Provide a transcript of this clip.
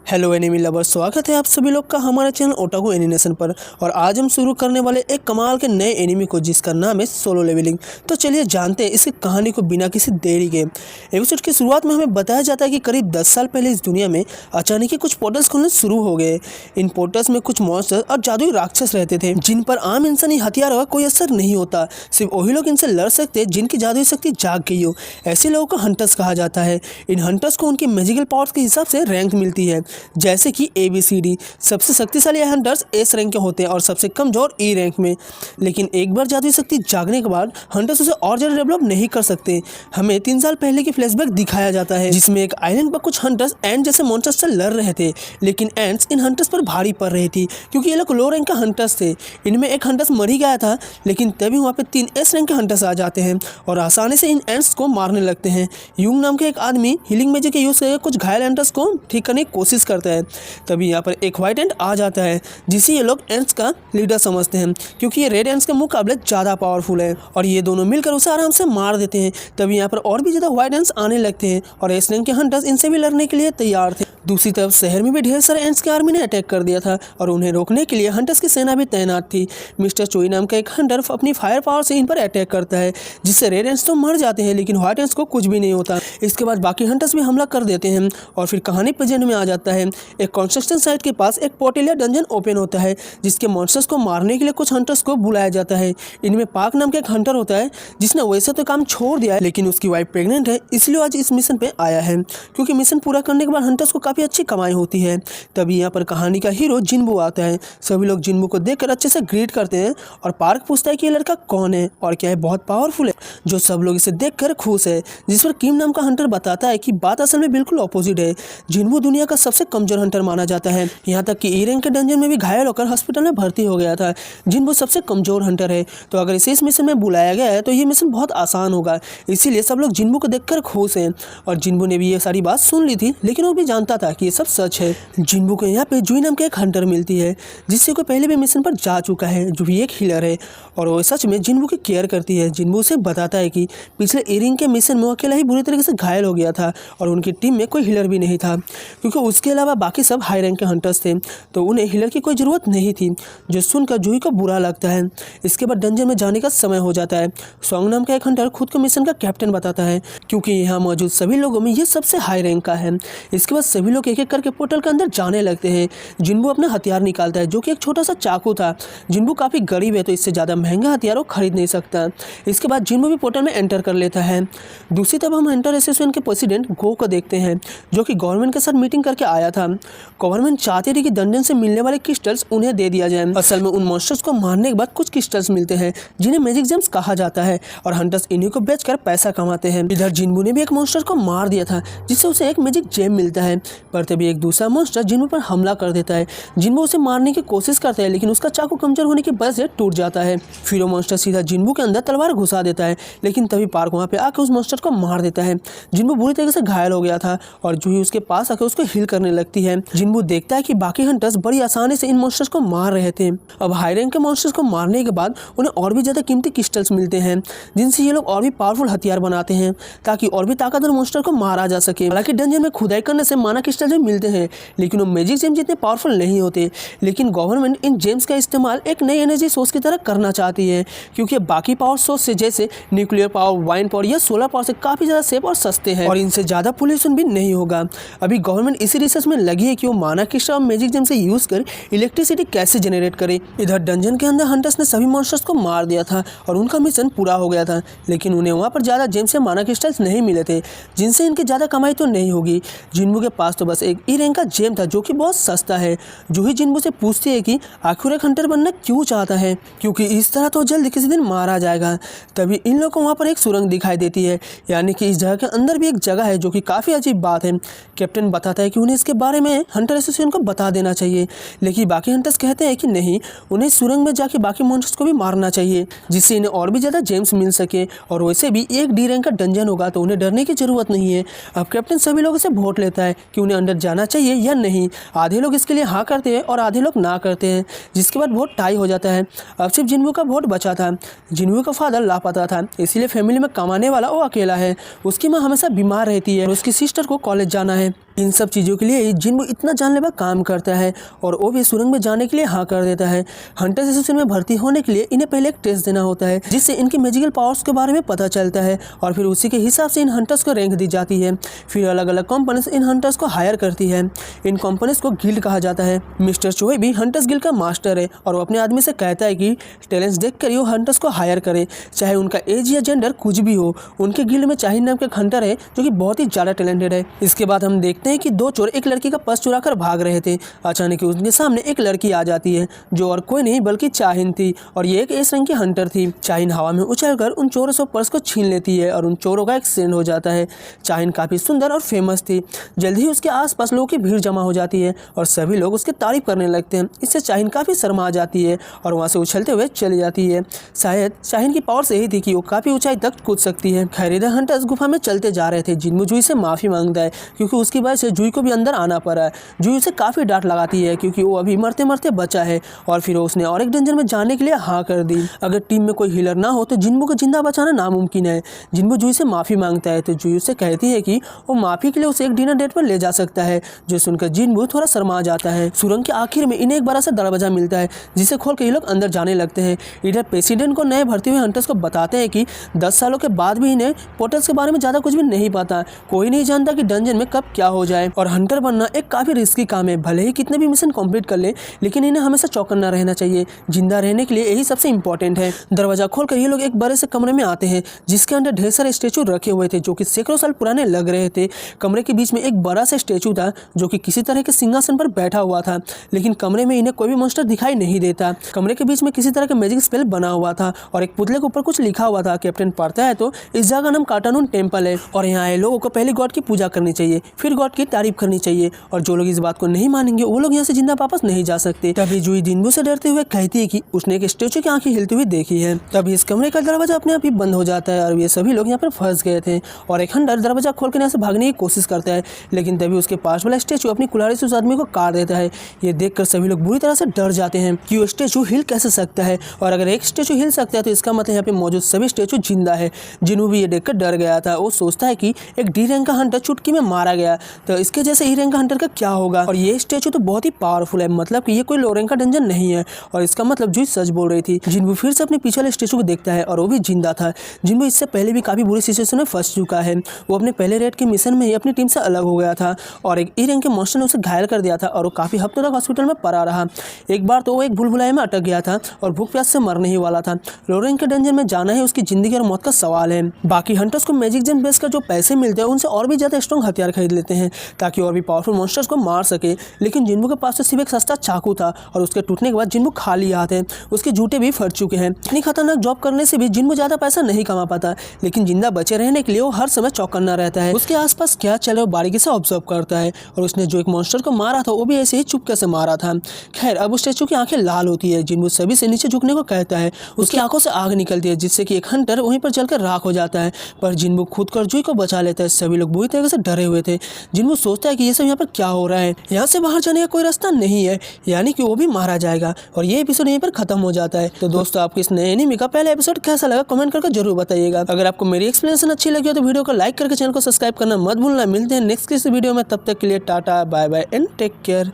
Hello enemy lover, स्वागत है आप सभी लोग का हमारे चैनल ओटाकू एनिमेशन पर। और आज हम शुरू करने वाले एक कमाल के नए एनिमी को जिसका नाम है सोलो लेवलिंग। तो चलिए जानते हैं इसकी कहानी को बिना किसी देरी के। एपिसोड की शुरुआत में हमें बताया जाता है कि करीब 10 साल पहले इस दुनिया में अचानक ही कुछ पोर्टल्स खुलने शुरू हो गए। इन पोर्टल्स में कुछ मॉन्स्टर और जादुई राक्षस रहते थे जिन पर आम इंसानी हथियारों का कोई असर नहीं होता। सिर्फ वही लोग इनसे लड़ सकते जिनकी जादुई शक्ति जाग गई हो। ऐसे लोगों को हंटर्स कहा जाता है। इन हंटर्स को उनकी मैजिकल पावर्स के हिसाब से रैंक मिलती है, जैसे कि ABCD। सबसे शक्तिशाली हंटर्स S रैंक के होते हैं और सबसे कमजोर E रैंक में। लेकिन एक बार जादुई शक्ति जागने के बाद हंटर्स उसे और ज़्यादा डेवलप नहीं कर सकते। हमें 3 साल पहले की फ्लैशबैक दिखाया जाता है जिसमें एक आइलैंड पर कुछ हंटर्स एंड जैसे मॉन्स्टर्स से लड़ रहे थे। लेकिन एंड्स इन हंटर्स पर भारी पड़ रही थी क्योंकि ये लोग लो रैंक के हंटर्स थे। इनमें एक हंटर्स मर ही गया था, लेकिन तभी वहाँ पे 3 S रैंक के हंटर्स आ जाते हैं और आसानी से इन एंड्स को मारने लगते हैं। यूंग नाम के एक आदमी हीलिंग मैजिक के यूज़ करके कुछ घायल हंटर्स को ठीक करने की कोशिश करता है। तभी यहाँ पर एक व्हाइट एंट आ जाता है जिसे ये लोग एंट्स का लीडर समझते हैं क्योंकि ये रेड एंट्स के मुकाबले ज़्यादा पावरफुल है और ये दोनों मिलकर उसे आराम से मार देते हैं। तभी यहाँ पर और भी ज़्यादा व्हाइट एंट्स आने लगते हैं और एस रैंक के हंटर्स इनसे भी लड़ने के लिए तैयार थे। दूसरी तरफ शहर में भी ढेर सारे एंट्स की आर्मी ने अटैक कर दिया था और उन्हें रोकने के लिए हंटर्स की सेना भी तैनात थी। मिस्टर चोई नाम का एक हंटर अपनी फायर पावर से इन पर अटैक करता है जिससे रेड एंट्स तो मर जाते हैं लेकिन व्हाइट एंट्स को कुछ भी नहीं होता। इसके बाद बाकी हंटर्स भी हमला कर देते हैं और फिर कहानी प्रेजेंट में आ जाता है। एक कंस्ट्रक्शन साइट के पास एक पोर्टल या डंजन ओपन होता है जिसके मॉन्स्टर्स को मारने के लिए कुछ हंटर्स को बुलाया जाता है। इनमें पार्क नाम का एक हंटर होता है जिसने वैसे तो काम छोड़ दिया है लेकिन उसकी वाइफ प्रेग्नेंट है, इसलिए आज इस मिशन पे आया है क्योंकि मिशन पूरा करने के बाद हंटर्स को काफ़ी अच्छी कमाई होती है। तभी यहाँ पर कहानी का हीरो जिन्बू आता है। सभी लोग जिन्बू को देखकर अच्छे से ग्रीट करते हैं और पार्क पूछता है कि ये लड़का कौन है और क्या है, बहुत पावरफुल है। जो सब लोग इसे देखकर खुश है, जिस पर किम नाम का हंटर बताता है कि बात असल में बिल्कुल ऑपोजिट है। जिन्बू दुनिया का सबसे कमजोर हंटर माना जाता है, यहाँ तक कि E रैंक के डंजन में भी घायल होकर हॉस्पिटल में भर्ती हो गया था। जिन्बू सबसे कमजोर हंटर है, तो अगर इसे इस मिशन में बुलाया गया है तो ये मिशन बहुत आसान होगा। इसीलिए सब लोग जिन्बू को देखकर खुश हैं और जिन्बू ने भी ये सारी बात सुन ली थी लेकिन वो भी जानता था कि ये सब सच है। जिन्बू को यहाँ पे जुई नाम के एक हंटर मिलती है जिससे कोई पहले भी मिशन पर जा चुका है, जो भी एक हीलर है और वो सच में जिन्बू की केयर करती है। जिन्बू उसे बताता है कि पिछले E रैंक के मिशन में वो अकेला ही बुरी तरीके से घायल हो गया था और उनकी टीम में कोई हीलर भी नहीं था क्योंकि उसके अलावा बाकी सब हाई रैंक के हंटर्स थे, तो उन्हें हीलर की कोई ज़रूरत नहीं थी। जो सुनकर जूही को बुरा लगता है। इसके बाद डंजन में जाने का समय हो जाता है। सॉन्ग नाम का एक हंटर खुद को मिशन का कैप्टन बताता है क्योंकि यहाँ मौजूद सभी लोगों में ये सबसे हाई रैंक का है। इसके बाद सभी लोग एक एक करके पोर्टल के अंदर जाने लगते हैं। जिन्बू अपना हथियार निकालता है जो कि एक छोटा सा चाकू था। जिन्बू काफ़ी गरीब है तो इससे ज़्यादा महंगा हथियार वो खरीद नहीं सकता। इसके बाद जिन्बू भी पोर्टल में एंटर कर लेता है। दूसरी तरफ हम हंटर एसोसिएशन के प्रेसिडेंट गो को देखते हैं जो कि गवर्नमेंट के साथ मीटिंग करके आया था। गवर्नमेंट चाहती थी कि डंजन से मिलने वाले क्रिस्टल्स उन्हें दे दिया जाए। असल में उन मॉन्स्टर्स को मारने के बाद कुछ क्रिस्टल्स मिलते हैं जिन्हें मैजिक जेम्स कहा जाता है और हंटर्स इन्हीं को बेचकर पैसा कमाते हैं। इधर जिन्बू ने भी एक मॉन्स्टर को मार दिया था जिससे उसे एक मैजिक जेम मिलता है, पर तभी एक दूसरा मॉन्स्टर जिन्बू पर हमला कर देता है। जिन्बू उसे मारने की कोशिश करता है लेकिन उसका चाकू कमजोर होने की वजह से टूट जाता है। फिर वो मॉन्स्टर सीधा जिन्बू के अंदर तलवार घुसा देता है लेकिन तभी पार्क वहाँ पे आकर उस मॉन्स्टर को मार देता है। जिन्बू बुरी तरीके से घायल हो गया था और जूही उसके पास आकर उसको हील करने लगती है। जिन्बू देखता है कि बाकी हंटर्स बड़ी आसानी से इन मॉन्स्टर्स को मार रहे थे। अब हाई रैंक के मॉन्स्टर्स को मारने के बाद उन्हें और भी ज़्यादा कीमती क्रिस्टल्स मिलते हैं जिनसे ये लोग और भी पावरफुल हथियार बनाते हैं ताकि और भी ताकतवर मॉन्स्टर को मारा जा सके। हालांकि डंजन में खुदाई करने से माना क्रिस्टल भी मिलते हैं लेकिन वो मैजिक जेम जितने पावरफुल नहीं होते। लेकिन गवर्नमेंट इन जेम्स का इस्तेमाल एक नई एनर्जी सोर्स की तरह करना चाहती है क्योंकि बाकी पावर सोर्स से जैसे न्यूक्लियर पावर, वाइन पावर या सोलर पावर से काफ़ी ज़्यादा सेफ और सस्ते हैं और इनसे ज़्यादा पोल्यूशन भी नहीं होगा। अभी गवर्नमेंट इसी रिसर्च में लगी है कि वो माना क्रिस्टल और मैजिक जेम से यूज़ कर इलेक्ट्रिसिटी कैसे जनरेट करे। इधर डंजन के अंदर हंटर्स ने सभी मॉन्स्टर्स को मार दिया था और उनका मिशन पूरा हो गया था लेकिन उन्हें वहाँ पर ज़्यादा जेम से माना क्रिस्टल्स नहीं मिले थे जिनसे इनकी ज़्यादा कमाई तो नहीं होगी। जिन्बू के पास तो बस एक E रैंक का जेम था जो कि बहुत सस्ता है। जूही जिन्बू से पूछती है कि आखिर एक हंटर बनना क्यों चाहता है क्योंकि इस तरह तो जल्द किसी दिन मारा जाएगा। तभी इन लोगों को वहाँ पर एक सुरंग दिखाई देती है, यानी कि इस जगह के अंदर भी एक जगह है जो कि काफ़ी अजीब बात है। कैप्टन बताता है कि उन्हें इसके बारे में हंटर एसोसिएशन को बता देना चाहिए लेकिन बाकी हंटर्स कहते हैं कि नहीं, उन्हें सुरंग में जाके बाकी मॉन्स्टर्स को भी मारना चाहिए जिससे इन्हें और भी ज़्यादा जेम्स मिल सके और वैसे भी एक D रैंक का डंजन होगा तो उन्हें डरने की ज़रूरत नहीं है। अब कैप्टन सभी लोगों से वोट लेता है कि उन्हें अंदर जाना चाहिए या नहीं। आधे लोग इसके लिए हाँ करते हैं और आधे लोग ना करते हैं, जिसके बाद वोट टाई हो जाता है। अब सिर्फ जिन्बू का वोट बचा था। जिन्बू का फादर लापता था, इसीलिए फैमिली में कमाने वाला वो अकेला है। उसकी माँ हमेशा बीमार रहती है और उसकी सिस्टर को कॉलेज जाना है। इन सब चीज़ों के लिए जिन्बू इतना जानलेवा काम करता है और वो भी सुरंग में जाने के लिए हाँ कर देता है। हंटर्स एसोसिएशन में भर्ती होने के लिए इन्हें पहले एक टेस्ट देना होता है जिससे इनकी मैजिकल पावर्स के बारे में पता चलता है और फिर उसी के हिसाब से इन हंटर्स को रैंक दी जाती है। फिर अलग अलग कंपनीज इन हंटर्स को हायर करती है। इन कंपनीज को गिल्ड कहा जाता है। मिस्टर चोई भी हंटर्स गिल्ड का मास्टर है और वो अपने आदमी से कहता है कि टैलेंट्स देख कर वो हंटर्स को हायर करे, चाहे उनका एज या जेंडर कुछ भी हो। उनके गिल्ड में चाहिन नाम के एक हंटर है जो कि बहुत ही ज़्यादा टैलेंटेड है। इसके बाद हम देखते हैं कि दो चोर एक लड़की का पर्स चुरा कर भाग रहे थे। अचानक उनके सामने एक लड़की आ जाती है जो और कोई नहीं बल्कि चाहिन थी और ये एक एस रंग की हंटर थी। चाहिन हवा में उछलकर उन चोरों से पर्स को छीन लेती है और उन चोरों का एक्सीडेंट हो जाता है। चाहिन काफ़ी सुंदर और फेमस थी। जल्द ही उसके आसपास लोगों की भीड़ जमा हो जाती है और सभी लोग उसकी तारीफ करने लगते हैं। इससे चाहिन काफ़ी शर्मा जाती है और वहाँ से उछलते हुए चली जाती है। शायद चाहिन की पावर से यही थी कि वो काफ़ी ऊंचाई तक कूद सकती है। खैर इधर हंटर्स गुफा में चलते जा रहे थे। जिन्बू जुई से माफ़ी मांगता है क्योंकि उसकी वजह से जुई को भी अंदर आना पड़ा है। जुई उसे काफ़ी डांट लगाती है क्योंकि वो अभी मरते मरते बचा है और फिर उसने और एक डेंजर में जाने के लिए हाँ कर दी। अगर टीम में कोई हीलर ना हो तो जिन्बू को जिंदा बचाना नामुमकिन है। जिन्बू जुई से माफ़ी मांगता है तो जुई उससे कहती है कि वो माफ़ी के लिए उसे एक डिनर डेट पर ले जा सकता है, जो सुनकर जिन्बू थोड़ा शर्मा जाता है। सुरंग के आखिर में इन्हें एक बड़ा सा दरवाजा मिलता है जिसे खोल के ये लोग अंदर जाने लगते हैं। इधर प्रेसिडेंट को नए भर्ती हुए हंटर्स को बताते हैं कि 10 सालों के बाद भी इन्हें पोर्टल्स के बारे में ज़्यादा कुछ भी नहीं पता। कोई नहीं जानता कि डंजन में कब क्या हो जाए और हंटर बनना एक काफ़ी रिस्की काम है। भले ही कितने भी मिशन कंप्लीट कर ले लेकिन इन्हें हमेशा चौकन्ना रहना चाहिए। जिंदा रहने के लिए यही सबसे इंपॉर्टेंट है। दरवाजा खोलकर ये लोग एक बड़े से कमरे में आते हैं जिसके अंदर ढेर सारे स्टेचू रखे हुए थे जो कि सैकड़ों साल पुराने लग रहे थे। कमरे के बीच में एक बड़ा सा स्टेचू था जो कि किसी तरह के सिंहासन पर बैठा हुआ था, लेकिन कमरे में इन्हें कोई भी मॉन्स्टर दिखाई नहीं देता। कमरे के बीच में किसी तरह का मैजिक स्पेल बना हुआ था और एक पुतले के ऊपर कुछ लिखा हुआ था। कैप्टन पढ़ता है तो इस जगह का नाम काटानून टेम्पल है और यहाँ आए लोगों को पहले गॉड की पूजा करनी चाहिए, फिर गॉड की तारीफ करनी चाहिए और जो लोग इस बात को नहीं मानेंगे वो लोग यहाँ से जिंदा वापस नहीं जा सकते। तभी जुई जिन्बू से डरते हुए कहती है कि उसने एक स्टेचू की आंखें हिलती हुई देखी है। तभी इस कमरे का दरवाजा अपने आप ही बंद हो जाता है और ये सभी लोग यहाँ पर फंस गए थे और एक हंटर दरवाजा खोलकर यहाँ से भागने की कोशिश करता है, लेकिन तभी उसके पास वाला स्टेचू अपनी कुल्हाड़ी से उस आदमी को काट देता है। ये देखकर सभी लोग बुरी तरह से डर जाते हैं कि वो स्टेचू हिल कैसे सकता है और अगर एक स्टेचू हिल सकता है तो इसका मतलब यहाँ पे मौजूद सभी स्टेचू जिंदा है। जिन्हू भी ये देखकर डर गया था। वो सोचता है कि एक डी रैंक का हंटर चुटकी में मारा गया तो इसके जैसे ई रैंक का हंटर का क्या होगा और ये स्टेचू तो बहुत ही पावरफुल है, मतलब कि ये कोई लो रैंक का डंजन नहीं है और इसका मतलब जुई सच बोल रही थी। जिन्बू फिर से अपने पीछे वाले स्टेचू को देखता है और वो भी जिंदा था। जिन्बू इससे पहले भी काफी बुरी सिचुएशन में फंस चुका है। वो अपने पहले रेड के मिशन में ही अपनी टीम से अलग हो गया था और एक ई रैंक के मॉन्स्टर ने उसे घायल कर दिया था और वो काफी हफ्तों तक हॉस्पिटल में पड़ा रहा। एक बार तो वो एक भूलभुलैया में अटक गया था और भूख प्यास से मरने ही वाला था। लो रैंक के डंजन में जाना ही उसकी जिंदगी और मौत का सवाल है। बाकी हंटर्स को मैजिक जेम बेस का जो पैसे मिलते हैं उनसे और भी ज्यादा स्ट्रॉन्ग हथियार खरीद लेते हैं ताकि और भी पावरफुल मॉन्स्टर्स को मार सके, लेकिन जिन्बू के पास तो सिर्फ एक सस्ता चाकू था और उसके टूटने के बाद जिन्बू खाली हाथ है। उसके जूते भी फट चुके हैं। इतनी खतरनाक जॉब करने से भी जिन्बू ज्यादा पैसा नहीं कमा पाता, लेकिन जिंदा बचे रहने के लिए वो हर समय चौकन्ना रहता है। उसके आसपास क्या चल रहा है बारीकी से ऑब्जर्व करता है और उसने जो एक मॉन्स्टर को मारा था वो भी ऐसे ही चुपके से मारा था। खैर अब उस स्टैचू की आंखें लाल होती है। जिन्बू सभी से नीचे झुकने को कहता है। उसकी आंखों से आग निकलती है जिससे कि एक हंटर वहीं पर जलकर राख हो जाता है, पर जिन्बू खुद कर जुई को बचा लेता है। सभी लोग बुरी तरह से डरे हुए थे। जिन्बू सोचता है कि ये सब यहाँ पर क्या हो रहा है, यहाँ से बाहर जाने का कोई रास्ता नहीं है, यानी कि वो भी मारा जाएगा और ये एपिसोड यहीं पर खत्म हो जाता है। तो दोस्तों आपको इस नए एनीमे का पहला एपिसोड कैसा लगा कमेंट करके जरूर बताइएगा। अगर आपको मेरी एक्सप्लेनेशन अच्छी लगी हो तो वीडियो को लाइक करके चैनल को सब्सक्राइब करना मत भूलना। मिलते हैं नेक्स्ट किसी वीडियो में, तब तक के लिए tata bye bye and take care.